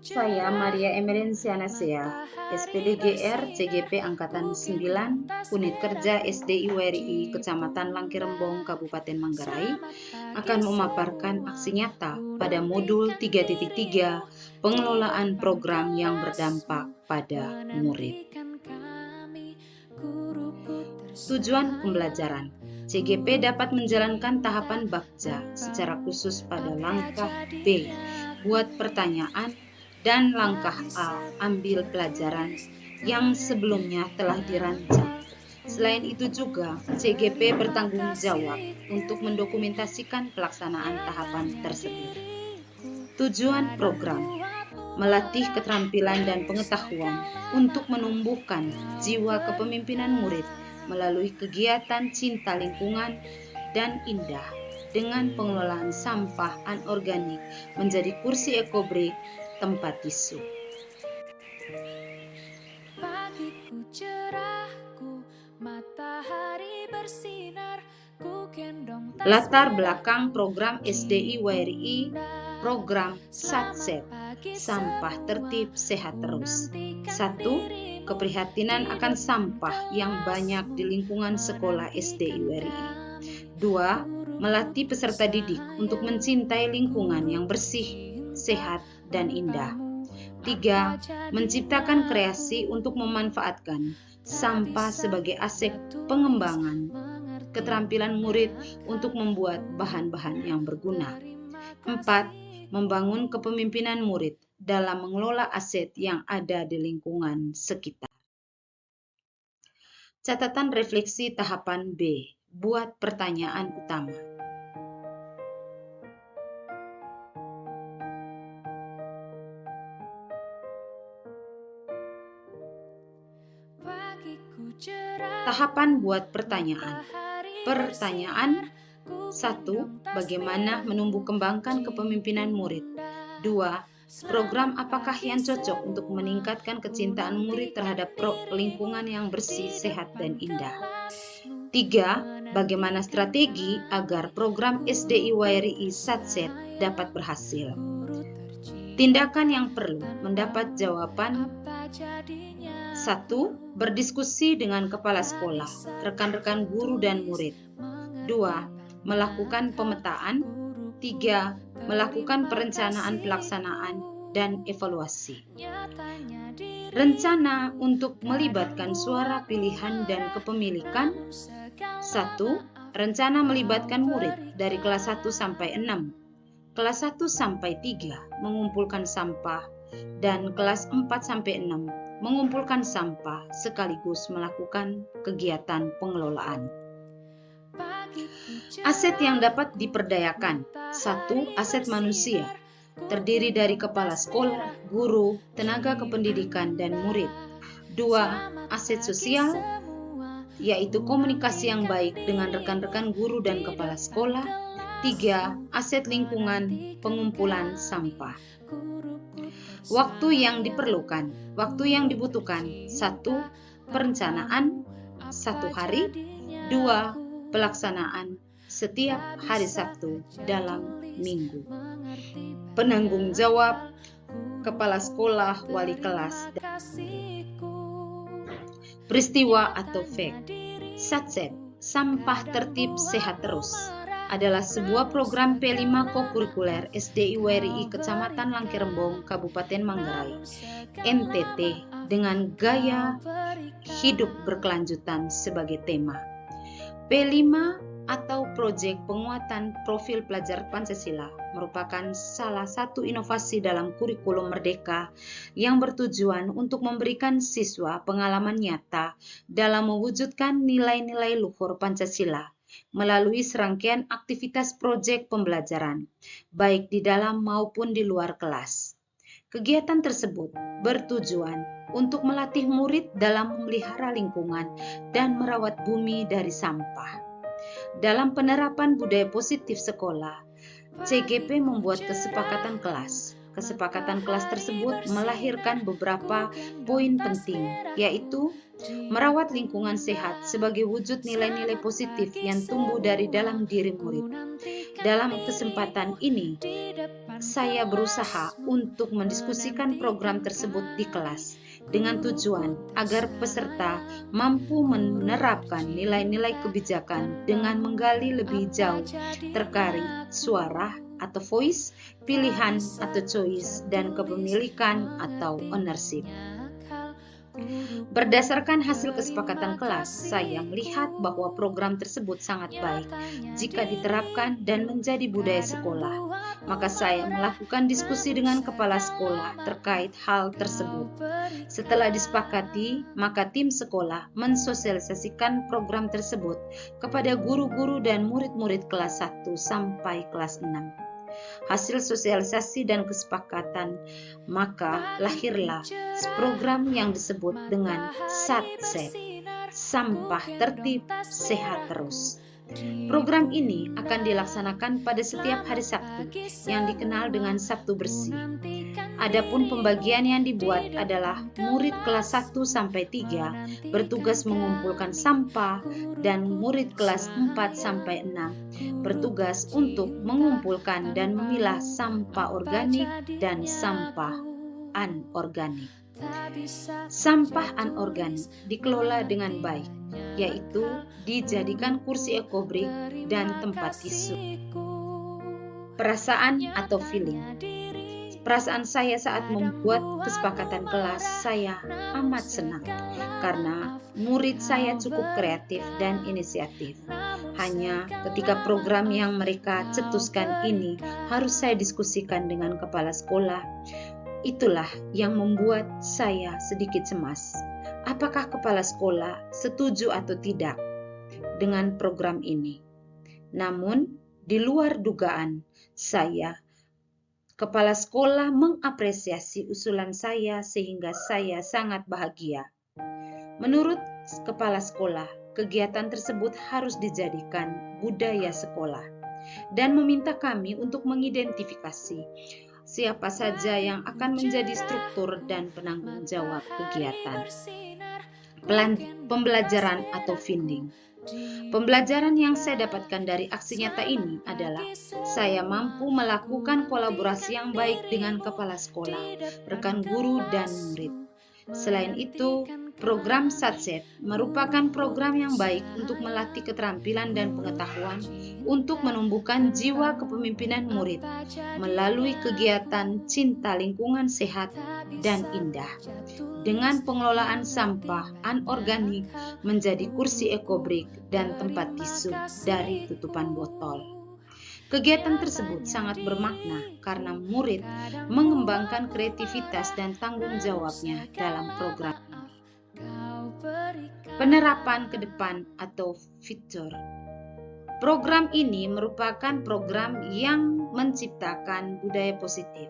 Saya Maria Emerensiana Sea, SPDGR CGP Angkatan 9, Unit Kerja SDI WRI Kecamatan Langkirembong, Kabupaten Manggarai, akan memaparkan aksi nyata pada modul 3.3 pengelolaan program yang berdampak pada murid. Tujuan pembelajaran. CGP dapat menjalankan tahapan Bakja secara khusus pada langkah B, buat pertanyaan, dan langkah A, ambil pelajaran yang sebelumnya telah dirancang. Selain itu juga, CGP bertanggung jawab untuk mendokumentasikan pelaksanaan tahapan tersebut. Tujuan program: melatih keterampilan dan pengetahuan untuk menumbuhkan jiwa kepemimpinan murid melalui kegiatan cinta lingkungan dan indah dengan pengelolaan sampah anorganik menjadi kursi ekobrik tempat tisu. Pagiku cerahku, matahari bersinar, ku gendong latar belakang program SDI WRI, program SATSET, sampah tertib sehat terus. 1. Keprihatinan akan sampah yang banyak di lingkungan sekolah SDI WRI. 2. Melatih peserta didik untuk mencintai lingkungan yang bersih, sehat, dan indah. 3. Menciptakan kreasi untuk memanfaatkan sampah sebagai aset pengembangan keterampilan murid untuk membuat bahan-bahan yang berguna. 4. Membangun kepemimpinan murid dalam mengelola aset yang ada di lingkungan sekitar. Catatan refleksi tahapan B, buat pertanyaan utama. Tahapan buat pertanyaan. Pertanyaan 1. Bagaimana menumbuh kembangkan kepemimpinan murid? 2. Program apakah yang cocok untuk meningkatkan kecintaan murid terhadap lingkungan yang bersih, sehat, dan indah? 3. Bagaimana strategi agar program SDI WRI SATSET dapat berhasil? Tindakan yang perlu mendapat jawaban. 1. Berdiskusi dengan kepala sekolah, rekan-rekan guru dan murid. 2. Melakukan pemetaan. 3. Melakukan perencanaan pelaksanaan dan evaluasi. Rencana untuk melibatkan suara pilihan dan kepemilikan. 1. Rencana melibatkan murid dari kelas 1 sampai 6, kelas 1 sampai 3 mengumpulkan sampah, dan kelas 4 sampai 6 mengumpulkan sampah sekaligus melakukan kegiatan pengelolaan. Aset yang dapat diperdayakan. 1. Aset manusia, terdiri dari kepala sekolah, guru, tenaga kependidikan, dan murid. 2. Aset sosial, yaitu komunikasi yang baik dengan rekan-rekan guru dan kepala sekolah. 3. Aset lingkungan, pengumpulan sampah. Waktu yang diperlukan. Waktu yang dibutuhkan. 1. Perencanaan 1 hari. 2. Pelaksanaan setiap hari Sabtu dalam minggu. Penanggung jawab kepala sekolah, wali kelas. Peristiwa atau fact. SATSET, sampah tertib sehat terus, adalah sebuah program P5 kokurikuler SDI WRI Kecamatan Langkirembong, Kabupaten Manggarai, NTT, dengan gaya hidup berkelanjutan sebagai tema. P5 atau Proyek Penguatan Profil Pelajar Pancasila merupakan salah satu inovasi dalam kurikulum Merdeka yang bertujuan untuk memberikan siswa pengalaman nyata dalam mewujudkan nilai-nilai luhur Pancasila melalui serangkaian aktivitas proyek pembelajaran, baik di dalam maupun di luar kelas. Kegiatan tersebut bertujuan untuk melatih murid dalam memelihara lingkungan dan merawat bumi dari sampah. Dalam penerapan budaya positif sekolah, CGP membuat kesepakatan kelas. Kesepakatan kelas tersebut melahirkan beberapa poin penting, yaitu merawat lingkungan sehat sebagai wujud nilai-nilai positif yang tumbuh dari dalam diri murid, Dalam kesempatan ini, saya berusaha untuk mendiskusikan program tersebut di kelas dengan tujuan agar peserta mampu menerapkan nilai-nilai kebijakan dengan menggali lebih jauh terkait suara atau voice, pilihan atau choice, dan kepemilikan atau ownership. Berdasarkan hasil kesepakatan kelas, saya melihat bahwa program tersebut sangat baik jika diterapkan dan menjadi budaya sekolah. Maka saya melakukan diskusi dengan kepala sekolah terkait hal tersebut. Setelah disepakati, maka tim sekolah mensosialisasikan program tersebut kepada guru-guru dan murid-murid kelas 1 sampai kelas 6. Hasil sosialisasi dan kesepakatan, maka lahirlah program yang disebut dengan SATSET, Sampah Tertib Sehat Terus. Program ini akan dilaksanakan pada setiap hari Sabtu yang dikenal dengan Sabtu Bersih. Adapun pembagian yang dibuat adalah murid kelas 1 sampai 3 bertugas mengumpulkan sampah dan murid kelas 4 sampai 6 bertugas untuk mengumpulkan dan memilah sampah organik dan sampah anorganik. Sampah anorganik dikelola dengan baik, yaitu dijadikan kursi ekobrik dan tempat tisu. Perasaan atau feeling. Perasaan saya saat membuat kesepakatan kelas, saya amat senang karena murid saya cukup kreatif dan inisiatif. Hanya ketika program yang mereka cetuskan ini harus saya diskusikan dengan kepala sekolah, itulah yang membuat saya sedikit cemas. Apakah kepala sekolah setuju atau tidak dengan program ini? Namun, di luar dugaan saya, kepala sekolah mengapresiasi usulan saya sehingga saya sangat bahagia. Menurut kepala sekolah, kegiatan tersebut harus dijadikan budaya sekolah dan meminta kami untuk mengidentifikasi siapa saja yang akan menjadi struktur dan penanggung jawab kegiatan. Pembelajaran atau funding. Pembelajaran yang saya dapatkan dari aksi nyata ini adalah saya mampu melakukan kolaborasi yang baik dengan kepala sekolah, rekan guru, dan murid. Selain itu, program SATSET merupakan program yang baik untuk melatih keterampilan dan pengetahuan untuk menumbuhkan jiwa kepemimpinan murid melalui kegiatan cinta lingkungan sehat dan indah. Dengan pengelolaan sampah anorganik menjadi kursi ekobrik dan tempat tisu dari tutupan botol. Kegiatan tersebut sangat bermakna karena murid mengembangkan kreativitas dan tanggung jawabnya dalam program ini. Penerapan ke depan atau future. Program ini merupakan program yang menciptakan budaya positif.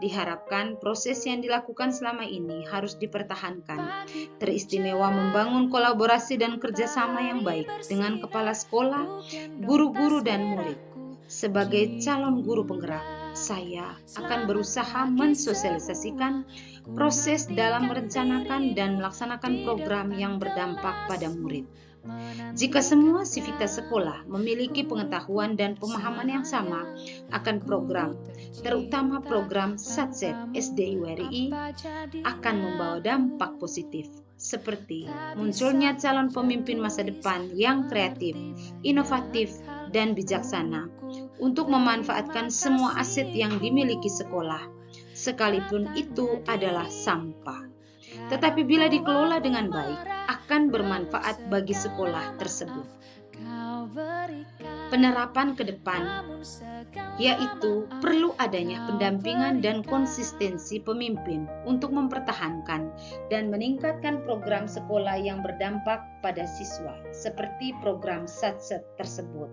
Diharapkan proses yang dilakukan selama ini harus dipertahankan, teristimewa membangun kolaborasi dan kerjasama yang baik dengan kepala sekolah, guru-guru, dan murid. Sebagai calon guru penggerak, saya akan berusaha mensosialisasikan proses dalam merencanakan dan melaksanakan program yang berdampak pada murid. Jika semua sivitas sekolah memiliki pengetahuan dan pemahaman yang sama akan program, terutama program SATSET SDIWRI, akan membawa dampak positif, seperti munculnya calon pemimpin masa depan yang kreatif, inovatif, dan bijaksana untuk memanfaatkan semua aset yang dimiliki sekolah, sekalipun itu adalah sampah. Tetapi bila dikelola dengan baik, akan bermanfaat bagi sekolah tersebut. Penerapan ke depan, yaitu perlu adanya pendampingan dan konsistensi pemimpin untuk mempertahankan dan meningkatkan program sekolah yang berdampak pada siswa, seperti program SATSET tersebut.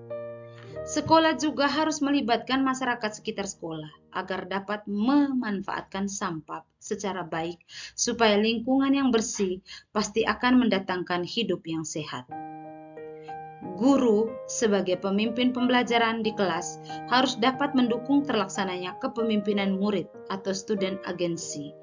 Sekolah juga harus melibatkan masyarakat sekitar sekolah agar dapat memanfaatkan sampah secara baik supaya lingkungan yang bersih pasti akan mendatangkan hidup yang sehat. Guru sebagai pemimpin pembelajaran di kelas harus dapat mendukung terlaksananya kepemimpinan murid atau student agency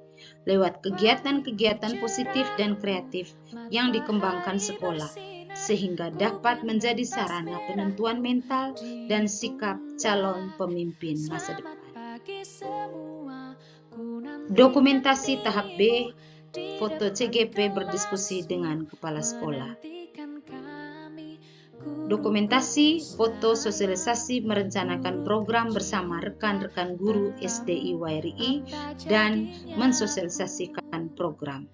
lewat kegiatan-kegiatan positif dan kreatif yang dikembangkan sekolah. sehingga dapat menjadi sarana penentuan mental dan sikap calon pemimpin masa depan. Dokumentasi tahap B, foto CGP berdiskusi dengan kepala sekolah. Dokumentasi, foto, sosialisasi merencanakan program bersama rekan-rekan guru SDIWRI dan mensosialisasikan program.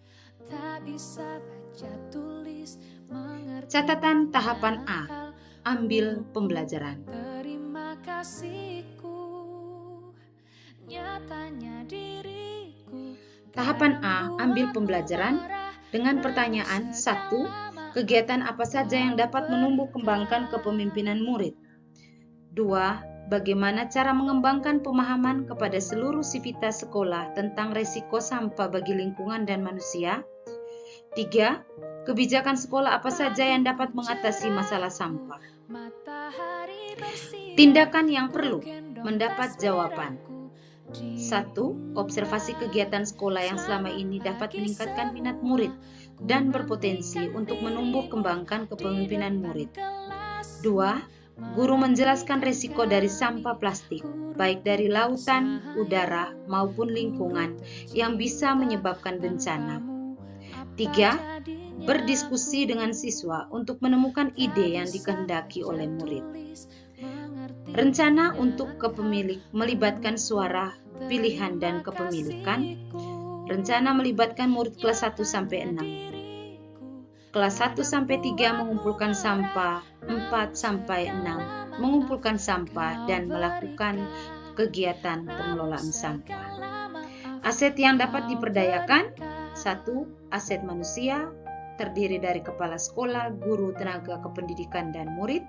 Catatan tahapan A, ambil pembelajaran. Tahapan A, ambil pembelajaran dengan pertanyaan 1. Kegiatan apa saja yang dapat menumbuh kembangkan kepemimpinan murid? 2. Bagaimana cara mengembangkan pemahaman kepada seluruh sivitas sekolah tentang resiko sampah bagi lingkungan dan manusia? 3. Kebijakan sekolah apa saja yang dapat mengatasi masalah sampah? Tindakan yang perlu mendapat jawaban. 1. Observasi kegiatan sekolah yang selama ini dapat meningkatkan minat murid dan berpotensi untuk menumbuh kembangkan kepemimpinan murid. 2. Guru menjelaskan risiko dari sampah plastik, baik dari lautan, udara, maupun lingkungan yang bisa menyebabkan bencana. 3. Berdiskusi dengan siswa untuk menemukan ide yang dikehendaki oleh murid. Rencana untuk melibatkan suara, pilihan, dan kepemilikan. Rencana melibatkan murid kelas 1 sampai 6. Kelas 1 sampai 3 mengumpulkan sampah, 4 sampai 6 mengumpulkan sampah dan melakukan kegiatan pengelolaan sampah. Aset yang dapat diperdayakan. 1. Aset manusia, terdiri dari kepala sekolah, guru, tenaga kependidikan, dan murid.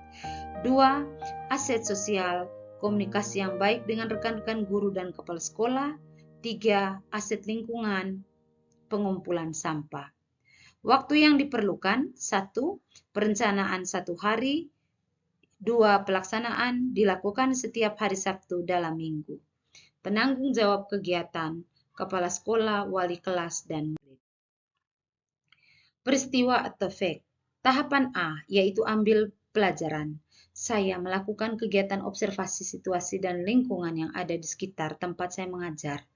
2. Aset sosial, komunikasi yang baik dengan rekan-rekan guru dan kepala sekolah. 3. Aset lingkungan, pengumpulan sampah. Waktu yang diperlukan. 1. Perencanaan 1 hari. 2. Pelaksanaan dilakukan setiap hari Sabtu dalam minggu. Penanggung jawab kegiatan, kepala sekolah, wali kelas, dan murid. Peristiwa atau fact. Tahapan A, yaitu ambil pelajaran. Saya melakukan kegiatan observasi situasi dan lingkungan yang ada di sekitar tempat saya mengajar.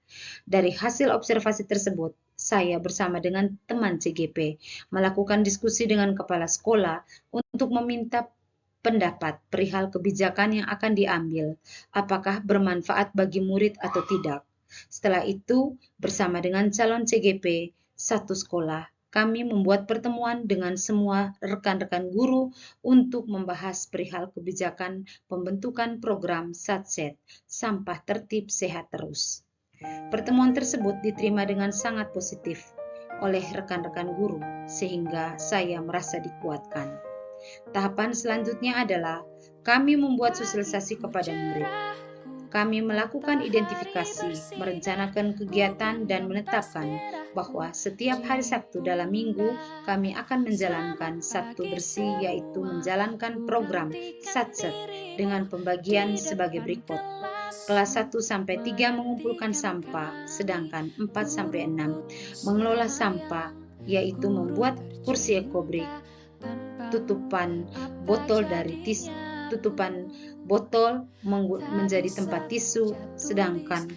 Dari hasil observasi tersebut, saya bersama dengan teman CGP melakukan diskusi dengan kepala sekolah untuk meminta pendapat perihal kebijakan yang akan diambil, apakah bermanfaat bagi murid atau tidak. Setelah itu, bersama dengan calon CGP satu sekolah, kami membuat pertemuan dengan semua rekan-rekan guru untuk membahas perihal kebijakan pembentukan program SATSET, Sampah Tertib Sehat Terus. Pertemuan tersebut diterima dengan sangat positif oleh rekan-rekan guru, sehingga saya merasa dikuatkan. Tahapan selanjutnya adalah kami membuat sosialisasi kepada murid. Kami melakukan identifikasi, merencanakan kegiatan, dan menetapkan bahwa setiap hari Sabtu dalam minggu kami akan menjalankan Sabtu bersih, yaitu menjalankan program SATSET dengan pembagian sebagai berikut. Kelas 1 sampai 3 mengumpulkan sampah, sedangkan 4 sampai 6 mengelola sampah, yaitu membuat kursi ekobrik, tutupan botol menjadi tempat tisu, sedangkan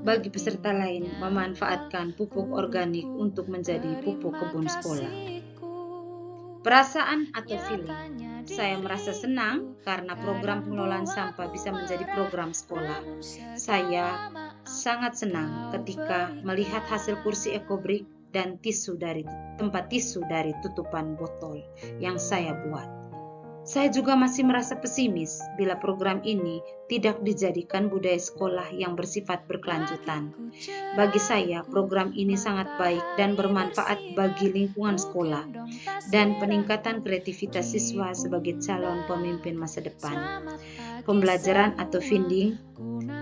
bagi peserta lain memanfaatkan pupuk organik untuk menjadi pupuk kebun sekolah. Perasaan atau feeling. Saya merasa senang karena program pengelolaan sampah bisa menjadi program sekolah. Saya sangat senang ketika melihat hasil kursi ekobrik dan tempat tisu dari tutupan botol yang saya buat. Saya juga masih merasa pesimis bila program ini tidak dijadikan budaya sekolah yang bersifat berkelanjutan. Bagi saya, program ini sangat baik dan bermanfaat bagi lingkungan sekolah dan peningkatan kreativitas siswa sebagai calon pemimpin masa depan. Pembelajaran atau finding.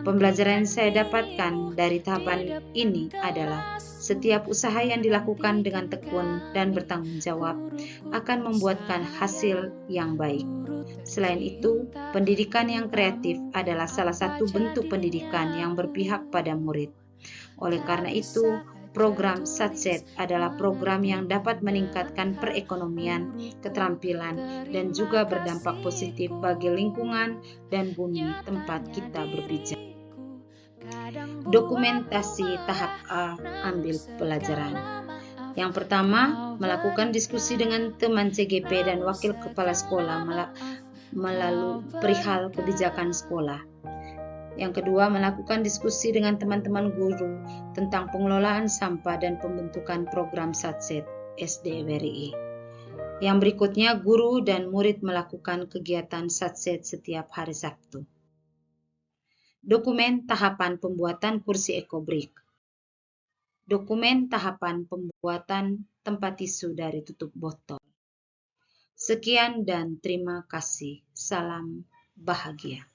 Pembelajaran yang saya dapatkan dari tahapan ini adalah setiap usaha yang dilakukan dengan tekun dan bertanggung jawab akan membuahkan hasil yang baik. Selain itu, pendidikan yang kreatif adalah salah satu bentuk pendidikan yang berpihak pada murid. Oleh karena itu, Program Satset adalah program yang dapat meningkatkan perekonomian, keterampilan, dan juga berdampak positif bagi lingkungan dan bumi tempat kita berpijak. Dokumentasi tahap A, ambil pelajaran. Yang pertama, melakukan diskusi dengan teman CGP dan wakil kepala sekolah melalui perihal kebijakan sekolah. Yang kedua, melakukan diskusi dengan teman-teman guru tentang pengelolaan sampah dan pembentukan program Satset SD WRI. Yang berikutnya, guru dan murid melakukan kegiatan Satset setiap hari Sabtu. Dokumen tahapan pembuatan kursi ekobrik. Dokumen tahapan pembuatan tempat tisu dari tutup botol. Sekian dan terima kasih. Salam bahagia.